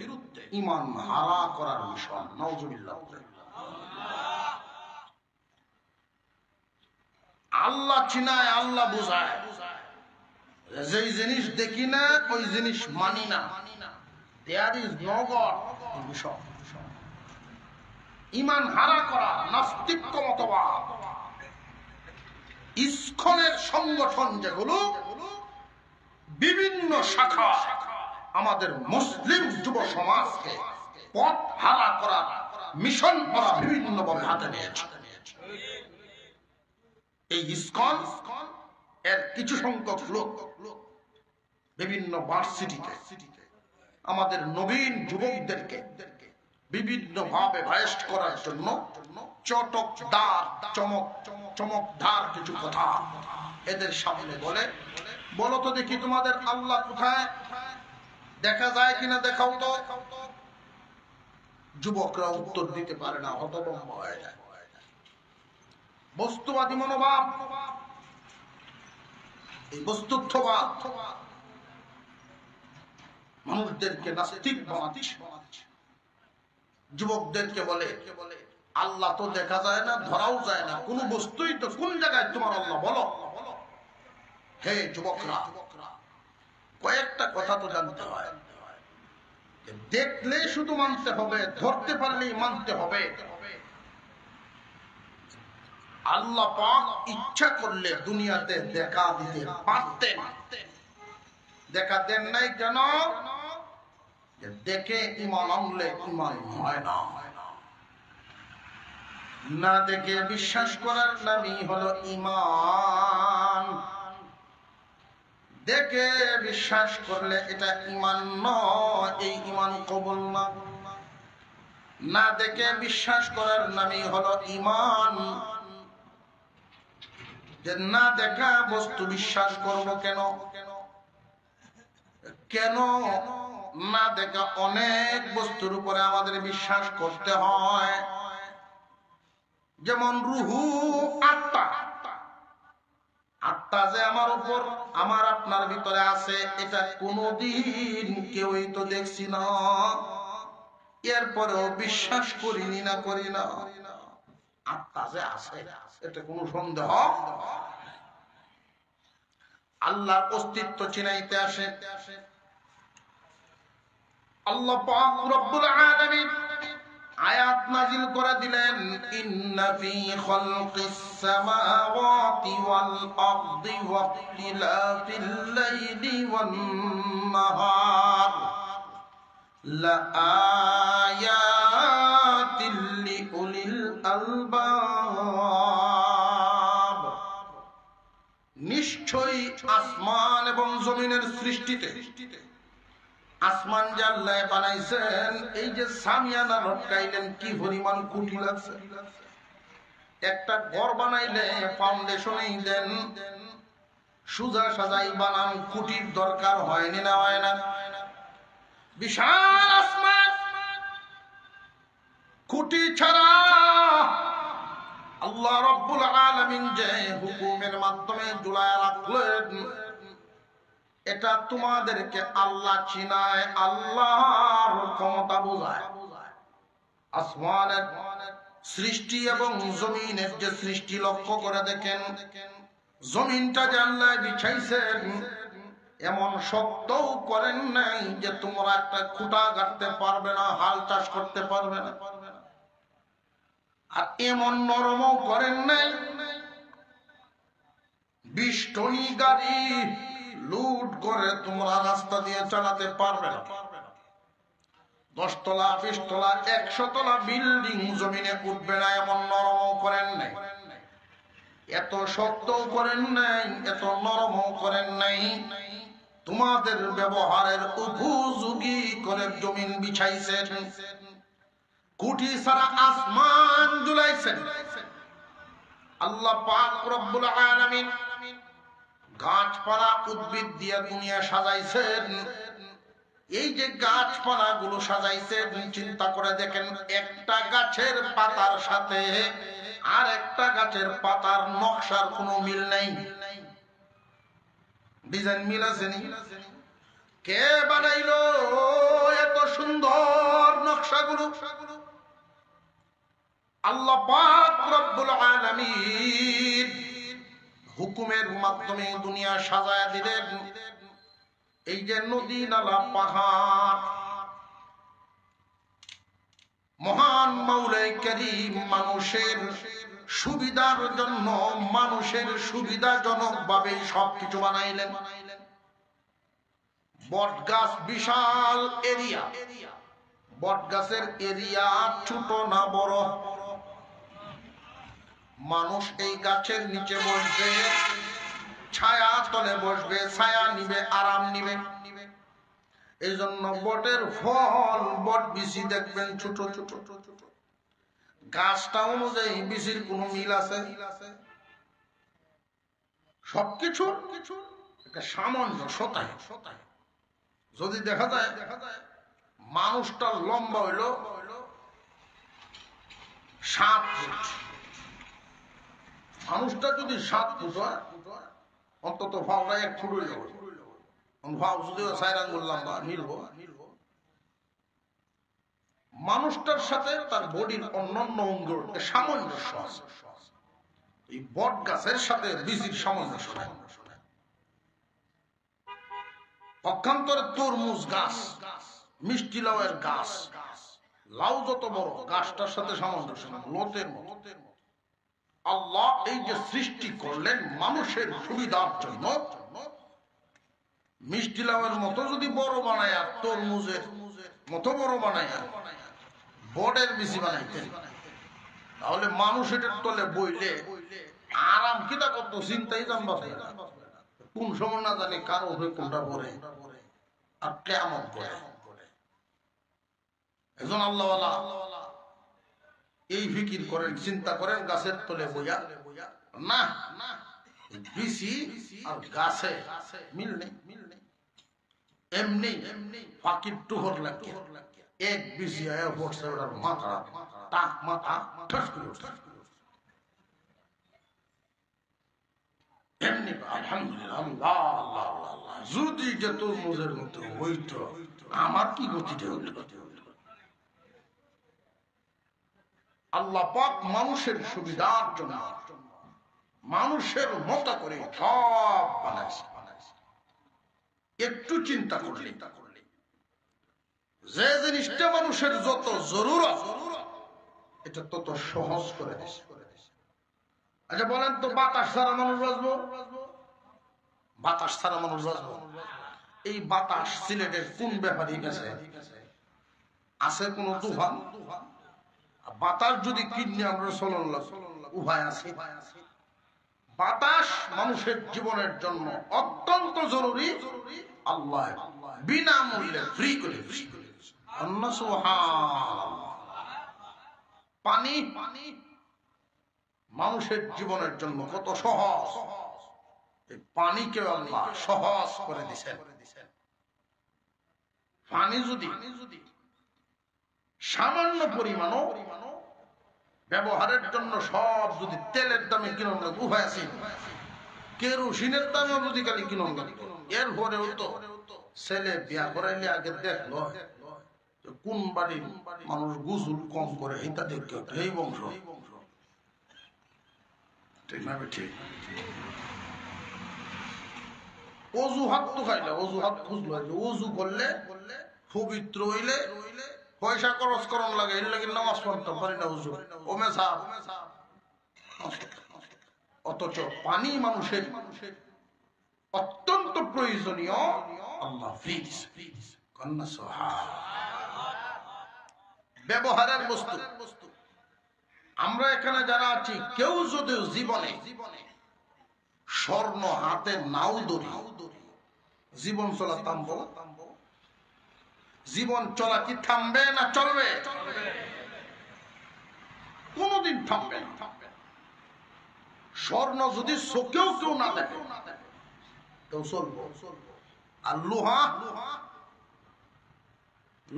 ঈমান হারা করার মিশন। নাউজুবিল্লাহ। আল্লাহ চিনায়, আল্লাহ বুঝায়, যেই জিনিস দেখি না ওই জিনিস মানি না। There is no God mission. ঈমান হারা করা, নাস্তিক্য মতবাদ, ইস্কনের সংগঠন যেগুলো বিভিন্ন শাখা আমাদের মুসলিম যুব সমাজকে পথ হারা করার মিশন করা বিভিন্ন ভাবে হাতে নিয়েছে। এই ইস্কন এর কিছু সংখ্যক লোক বিভিন্ন ভার্সিটিতে আমাদের নবীন যুবকদেরকে বিভিন্ন ভাবে ভাইস্ট করার জন্য চটকদার চমকদার কিছু কথা এদের সামনে বলে, বলো তো দেখি তোমাদের আল্লাহ কোথায়, দেখা যায় কিনা দেখাও তো। যুবকরা উত্তর দিতে পারে না, হতভম্ব হয়ে যায়। বস্তুবাদী মনোভাব, এই বস্তুত্ববাদ মানুষদেরকে নাস্তিক বানাচ্ছে। যুবকদেরকে বলে আল্লাহ তো দেখা যায় না, ধরাও যায় না, কোন বস্তুই তো, কোন জায়গায় তোমার আল্লাহ বলো। হে যুবকরা, কয়েকটা কথা তো জানতে হয়। দেখলে শুধু মানতে হবে, ধরতে পারলেই মানতে হবে। আল্লাহ পাক ইচ্ছা করলে দুনিয়াতে দেখা দিতে পারতেন, দেখা দেন নাই কেন? দেখে ঈমান আনলে ঈমান হয় না। না দেখে বিশ্বাস করার নামই হলো ঈমান। দেখে বিশ্বাস করলে এটা ঈমান নয়, এই ঈমান কবুল না। না দেখে বিশ্বাস করার নামই হলো ঈমান। যে না দেখা বস্তু বিশ্বাস করবো কেন? কেন না দেখা অনেক বস্তুর উপরে আমাদের বিশ্বাস করতে হয়। যেমন রুহু, আত্মা। আত্মা যে আমার উপর আমার আপনার ভিতরে আছে এটা কোনোদিন কেউই তো দেখছি না, এরপরেও বিশ্বাস করিনি না করি না। আত্মা যে আছে এটা কোনো সন্দেহ। আল্লাহর অস্তিত্ব চিনাইতে আসে আল্লাহ পাক রব্বুল আলামিন আয়াত নাযিল করে দিলেন, ইন্না ফি খালকিস সামাওয়াতি ওয়াল আরদি ওয়াখতিলাফিল লাইলি ওয়ান নাহার লাআয়াতিল লিউলিল আলবাব। নিশ্চয়ই আসমান এবং জমিনের সৃষ্টিতে, আসমান যে আল্লাহ বানাইছেন, এই যে সামিয়ানা লটকাইলেন কি পরিমাণ কুটি লাগছে। একটা ঘর বানাইলে ফাউন্ডেশনই দেন, সুজা সাজাই বানান, কুটির দরকার হয়নি না হয় না? বিশাল আসমান কুটি ছাড়া আল্লাহ রাব্বুল আলামিন যে হুকুমের মাধ্যমে ঝুলায় রাখলেন, এটা তোমাদেরকে আল্লাহ চিনায়, আল্লাহর ক্ষমতা বোঝায়। আসমানের সৃষ্টি এবং জমিনের যে সৃষ্টি লক্ষ্য করে দেখেন, জমিনটা যে আল্লাহ বিছাইছেন এমন শক্তও করেন নাই যে তোমরা একটা খুঁটা গাড়তে পারবে না, হাল চাষ করতে পারবে না। আর এমন নরমও করেন নাই 20 টনি গাড়ি লুট করে তোমরা রাস্তা দিয়ে চালাতে পারবে না। 10 তলা 20 তলা 100 তলা বিল্ডিং জমিনে উঠবে না, এমন নরমও করেন নাই। এত শক্তও করেন নাই, এত নরমও করেন নাই। তোমাদের ব্যবহারের উপযোগী করে জমিন বিছাইছেন, কুটি সারা আসমান ঝুলাইছেন। আল্লাহ পাক রব্বুল আলামিন গাছপালা উদ্ভিদ দিয়ে দুনিয়া সাজাইছেন। এই যে গাছপালা গুলো সাজাইছেন, চিন্তা করে দেখেন, একটা গাছের পাতার সাথে আর একটা গাছের পাতার নকশার কোনো মিল নাই। ডিজাইন মিল আছে নি? কে বানাইলো এত সুন্দর নকশাগুলো? আল্লাহ পাক রব্বুল আলামিন হুকুমের মাধ্যমে দুনিয়া সাজায়া দিলেন। এই যে নদী নালা পাহাড়, মহান মাওলাই কারীম মানুষের সুবিধার জন্য, মানুষের সুবিধাজনক ভাবে সবকিছু বানাইলেন। বট গাছ বিশাল এরিয়া, বট গাছের এরিয়া ছোট না বড়। মানুষ এই গাছের নিচে বসবে, ছায়া তলে বসবে, ছায়া নিবে, আরাম নিবে। এই জন্য বটের ফল, বট বিচি দেখবেন ছোট ছোট। গাছটা অনুযায়ী বিচির কোন মিল আছে? সবকিছু একটা সামঞ্জস্যতায়। যদি দেখা যায় মানুষটা লম্বা হইল 7 ফুট, মানুষটা যদি 7 ফুট হয়, অন্তত ভাওটা 1 ফুট হইল। ভাও যদি 4 আঙ্গুল লম্বা, মিলবো। মানুষটার সাথে তার বডির অন্যান্য অঙ্গের সামঞ্জস্য আছে। এই বট গাছের সাথে বিচির সামঞ্জস্য নাই। পক্ষান্তরে তরমুজ গাছ, মিষ্টি লাউয়ের গাছ, লাউ যত বড়, গাছটার সাথে সামঞ্জস্য না, লতের মতো। আল্লাহ এই যে সৃষ্টি করলেন মানুষের সুবিধার জন্য, মিষ্টি লাউয়ের মতো যদি বড় বানায়, তরমুজের মতো বড় বানায়, বটের বিচি বানাইতেন, তাহলে মানুষ এটার তলে বইলে আরাম কিতা করতো, চিন্তাই জানবা কোন সময় না জানি কারো হয়ে কোনটা পরে আর কেমন করে। একজন আল্লাহওয়ালা এই ফিকির করেন, চিন্তা করেন, গাছের তলে বইয়া না, বিচি আর গাছে মিল নেই। এমনি ফাঁকির টুহর লাগিয়ে এক বিচি আয়া পড়ছে ওটার মাথা, টাক মাথা ঠাস করে উঠছে। এমনি আলহামদুলিল্লাহ, আল্লাহ আল্লাহ আল্লাহ, যদি যে তরমুজের মতো হইতো আমার কি গতিটা হইল। আল্লাহ পাক মানুষের সুবিধার জন্য মানুষের মতো করে সব বানাইছে। একটু চিন্তা করলে যে জিনিসটা মানুষের যত জরুরত এটা তত সহজ করে দিয়েছে। আচ্ছা বলেন তো, বাতাস ছাড়া মানুষ বাঁচবো? বাতাস ছাড়া মানুষ বাঁচবো? এই বাতাস সিলেটের কোন ব্যাপারই গেছে? আছে কোন তুফান? বাতাস যদি কিনে আমরা চলন উভয় আছে। বাতাস মানুষের জীবনের জন্য অত্যন্ত জরুরি। আল্লাহ বিনামূল্যে ফ্রি করে দিয়েছে। পানি মানুষের জীবনের জন্য কত সহজ, এই পানিকে আল্লাহ সহজ করে দিয়েছেন। পানি যদি সামান্য পরিমাণও ব্যবহারের জন্য সব যদি তেলের দামে কিনুন উভয় আছে, কেরোসিনের দামেও যদি খালি কিনুন, এরপরেও তো ছেলে বিয়া করাইলে আগে দেখলো কোন বাড়ির মানুষ গোসল কম করে, এটা দেখতে হতো এই বংশ। ঠিক না? ঠিক। অজুহাত তো খাইলে অজুহাত খুঁজলো, অজু করলে পবিত্র হইলে পয়সা খরচ করন লাগে, এর লাগে নামাজ পড়তে পারি না হুজুর, ওমে সাহেব। অথচ পানি মানুষের অত্যন্ত প্রয়োজনীয়। আল্লাহ ফ্রি দিছে। কন্যা ব্যবহারের বস্তু। আমরা এখানে যারা আছি কেউ যদি জীবনে স্বর্ণ হাতে নাও ধরি, জীবন চলা থামবো? জীবন চলা কি থামবে না চলবে? কোনদিন থামবে না। স্বর্ণ যদি চোখেও কেউ না দেখে কেউ চলবো। আর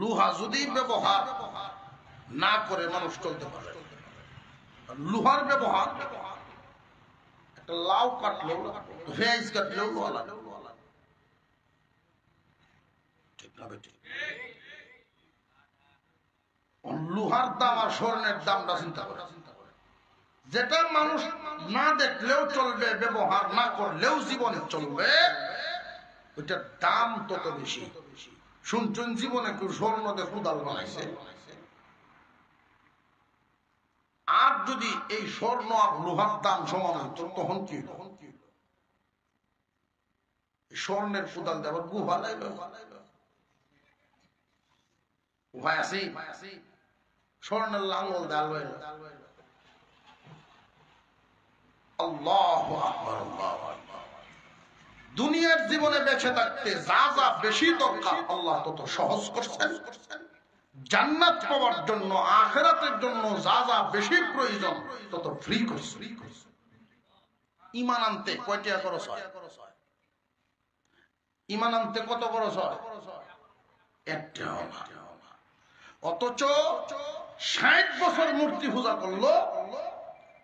লোহা যদি ব্যবহার না করে মানুষ চলতে পারে। লোহার ব্যবহার একটা লাউ কাটলেও, ভেজ কাটলেও লোহা লাগে। লোহার দাম আর স্বর্ণের দামটা চিন্তা করে। যেটা মানুষ না দেখলেও চলবে, ব্যবহার না করলেও জীবনে চলবে, ওইটার দাম তত বেশি। শুনছেন জীবনে কেউ স্বর্ণ দিয়ে কোদাল বানাইছে? আর যদি এই স্বর্ণ আর লোহার দাম সমান হতো তখন কি হতো? স্বর্ণের কোদাল দিয়ে আবার গুহা লাইল। উপায় আছে? স্বর্ণের লাঙ্গল ডাল। আল্লাহু আকবার, আল্লাহু আকবার। দুনিয়ার জীবনে বেঁচে থাকতে যা যা বেশি দরকার আল্লাহ তত সহজ করছেন। জান্নাত পাওয়ার জন্য, আখিরাতের জন্য যা যা বেশি প্রয়োজন তত ফ্রি করছেন। ঈমান আনতে কয় টাকা খরচ হয়? ঈমান আনতে কত খরচ হয়? একটাও না। অথচ ৬০ বছর মূর্তি পূজা করলো,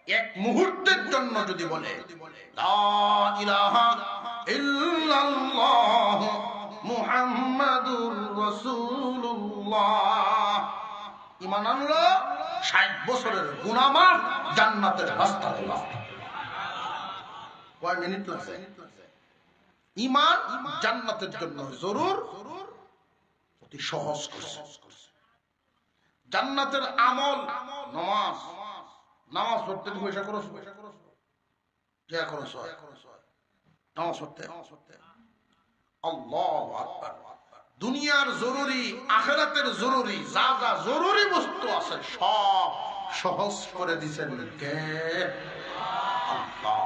এক মুহূর্তের জন্য যদি বলে লা ইলাহা ইল্লাল্লাহ মুহাম্মাদুর রাসূলুল্লাহ, ঈমান আনলো, ৬০ বছরের গুনাহ মাফ, জান্নাতের রাস্তা খোলা। কয় মিনিট লাগছে? ঈমান জান্নাতের জন্য জরুর, অতি সহজ করছে। জান্নাতের আমল নামাজ। নামাজ পড়তে পয়সা খরচ, যা খরচ হয় নামাজ পড়তে। আল্লাহু আকবার। দুনিয়ার জরুরি, আখিরাতের জরুরি, যা যা জরুরি বস্তু আছে সব সহজ করে দিয়েছেন কে? আল্লাহ।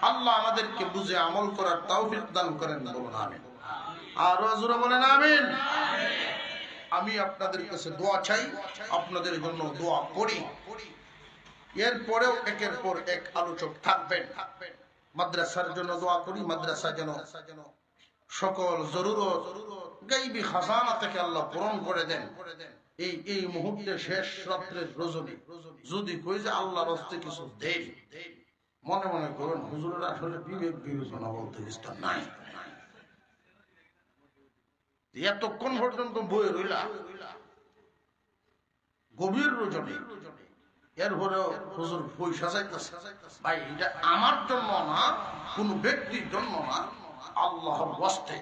আল্লাহ আমাদেরকে বুঝে আমল করার তৌফিক দান করেন, বলুন আমিন। আর জোরে বলেন আমিন। আমি আপনাদের কাছে দোয়া চাই, আপনাদের জন্য দোয়া করি। এরপরেও একের পর এক আলোচক থাকবেন। মাদ্রাসার জন্য দোয়া করি, মাদ্রাসা যেন সকল জরুরত গায়বী খাজানা থেকে আল্লাহ পূরণ করে দেন। এই মুহূর্তে শেষ রাত্রের রজনী যদি কই যে আল্লাহর হস্তে কিছু দেন, মনে মনে করবেন হুজুরের আসলে বিবেক বিবেচনা বলতে কিছু নাই। এতক্ষণ পর্যন্ত বই রইলা গভীর রজনী, এরপরেও হুজুর পয়সা চাইতেছে। ভাই এটা আমার জন্য না, কোন ব্যক্তির জন্য না, আল্লাহর ওয়াস্তে।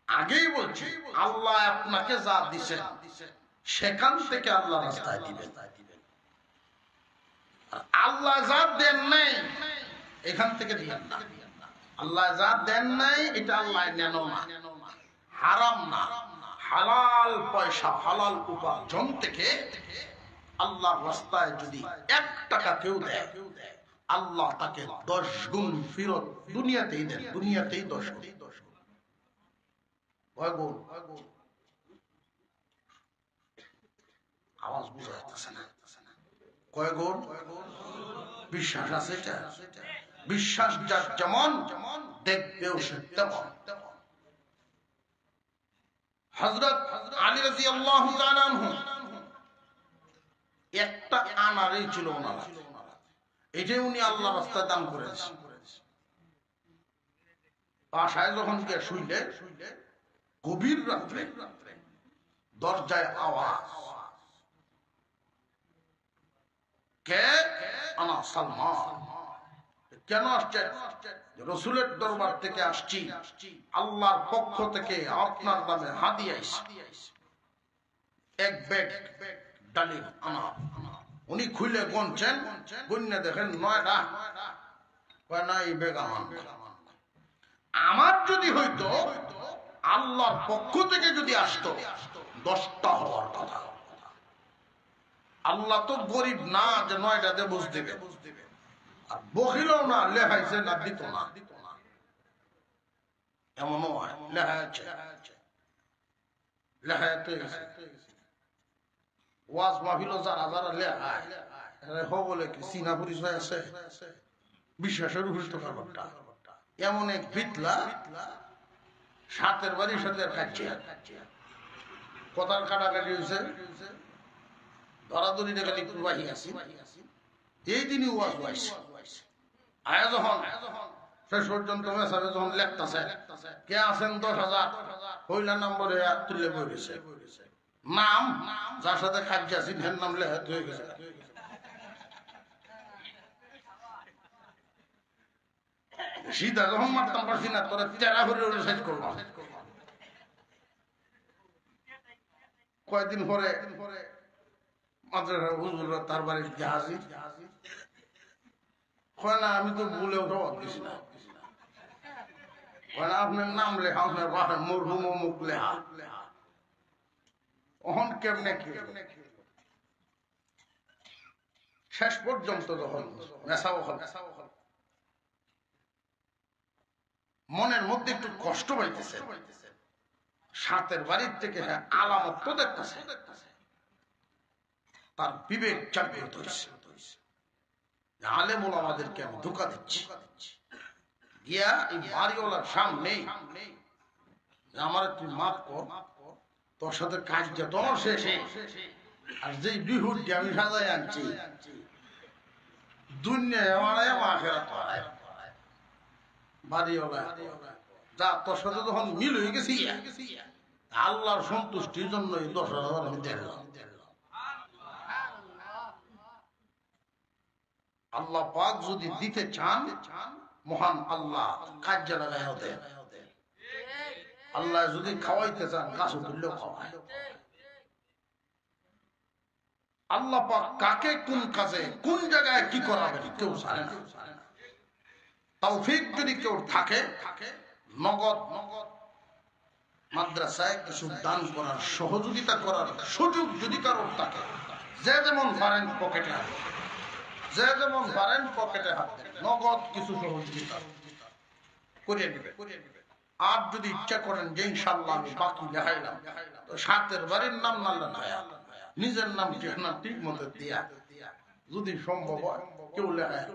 আগেই বলছি, আল্লাহ আপনাকে যা দিছেন সেখান থেকে আল্লাহ রাস্তায় দিবেন। আল্লাহ যা দেন নাই এখান থেকে দিবেন না। আল্লাহ যা দেন নাই এটা আল্লাহ নেন না, হারাম না, হালাল পয়সা হালাল উপার্জন থেকে আল্লাহর রাস্তায় যদি 1 টাকা কেউ দেয়, আল্লাহ তাকে 10 গুণ ফেরত দুনিয়াতেই দেন, দুনিয়াতেই 10 গুণ। আওয়াজ বুঝা যাচ্ছে না? কয় গুণ? বিশ্বাস আছে এটা? বিশ্বাস যার যেমন দেখবেও সে তেমন। হযরত আলী রাদিয়াল্লাহু তাআলা আনহু একটা আনারই ছিল ওনার, এটাই উনি আল্লাহর রাস্তায় দান করেছেন। বাসায় যখন গিয়ে শুইলে গভীর রাত্রে দরজায় আওয়াজ, কে? আনা সালমান। কেন আসছেন? রাসূলের দরবার থেকে আসছি, আল্লাহর পক্ষ থেকে আপনার নামে হাদিয়া আইছে, 1 ব্যাগ ডালিম আনার। উনি খুলে গুনছেন, গুননে দেখেন 9টা। কয় না, এই ব্যাগ আমার যদি হইতো, আল্লাহর পক্ষ থেকে যদি আসতো 10টা হওয়ার কথা। আল্লাহ তো গরিব না যে 9টাতে বুঝ দিবে, আর বখিলও না লেখাইছে না দিত না, এমনও হয় লেখাইছে লেখাইতে ওয়াজ মাহফিলও যারা যারা লেখায় বলে কি চীনা পরিচয় আছে, বিশ্বাসের উপর তো ব্যাপারটা। এমন এক বিতলা সাতের বাড়ির সাথে খাচ্ছে, কথার কাটাকাটি হয়েছে, ধরাধরি টাকা প্রবাহী আছে। এই দিনই ওয়াজ হয়েছে। আয়া যখন শেষ পর্যন্ত মেসাবে যখন লেখতেছে, কে আছেন 10,000 পয়লা নম্বরে তুলে বলেছে, নাম যার সাথে খাদ্য চিহ্নের নাম লেখা হয়ে গেছে। সিধা যখন মারতাম পারছি না, তোরা তেরা করে শেষ করলাম। কয়েকদিন পরে মাদ্রাসা তার বাড়ির জাহাজি কয় না, আমি তো ভুলেও জবাব দিছি না। কয় না, আপনার নাম লেখা, আপনার বাসার মরহুম অমুক লেখা। ওহন কেমনে কি শেষ পর্যন্ত যখন মনের মধ্যে একটু কষ্ট পাইতেছে, সাতের বাড়ির থেকে আলামত তো দেখতেছে, তার বিবেক জাগ্রত হয়েছে। আলেম ওলামাদেরকে আমি ধোঁকা দিচ্ছি, গিয়া এই বাড়িওয়ালার সামনে আমার তুই মাফ কর, তোর সাথে কাজ যত শেষে আর যে বিহুটি আমি সাজাই আনছি বাড়িওয়ালা যা তোর সাথে যখন মিল হয়ে গেছি, আল্লাহর সন্তুষ্টির জন্য এই 10,000 আমি দেখলাম। আল্লাহ পাক যদি দিতে চান, মহান আল্লাহ কাজে লাগায় দেন। আল্লাহ যদি খাওয়াইতে চান, গাছ তুললেও খাওয়ায়। আল্লাহ পাক কাকে কোন কাজে কোন জায়গায় কি করাবেন কেউ জানে না। তৌফিক যদি কেউ থাকে, নগদ মাদ্রাসায় কিছু দান করার, সহযোগিতা করার সুযোগ যদি কারোর থাকে, যে যেমন পারেন পকেটে হাত, যে যেমন পারেন পকেটে হাত, নগদ কিছু সহযোগিতা করিয়ে নেবে। আর যদি ইচ্ছা করেন যে ইনশাআল্লাহ আমি বাকি লেখাইলাম, তো সাতের বাড়ির নাম না লেখায়া নিজের নাম ঠিক মতো দিয়া, যদি সম্ভব হয় কেউ লেখায়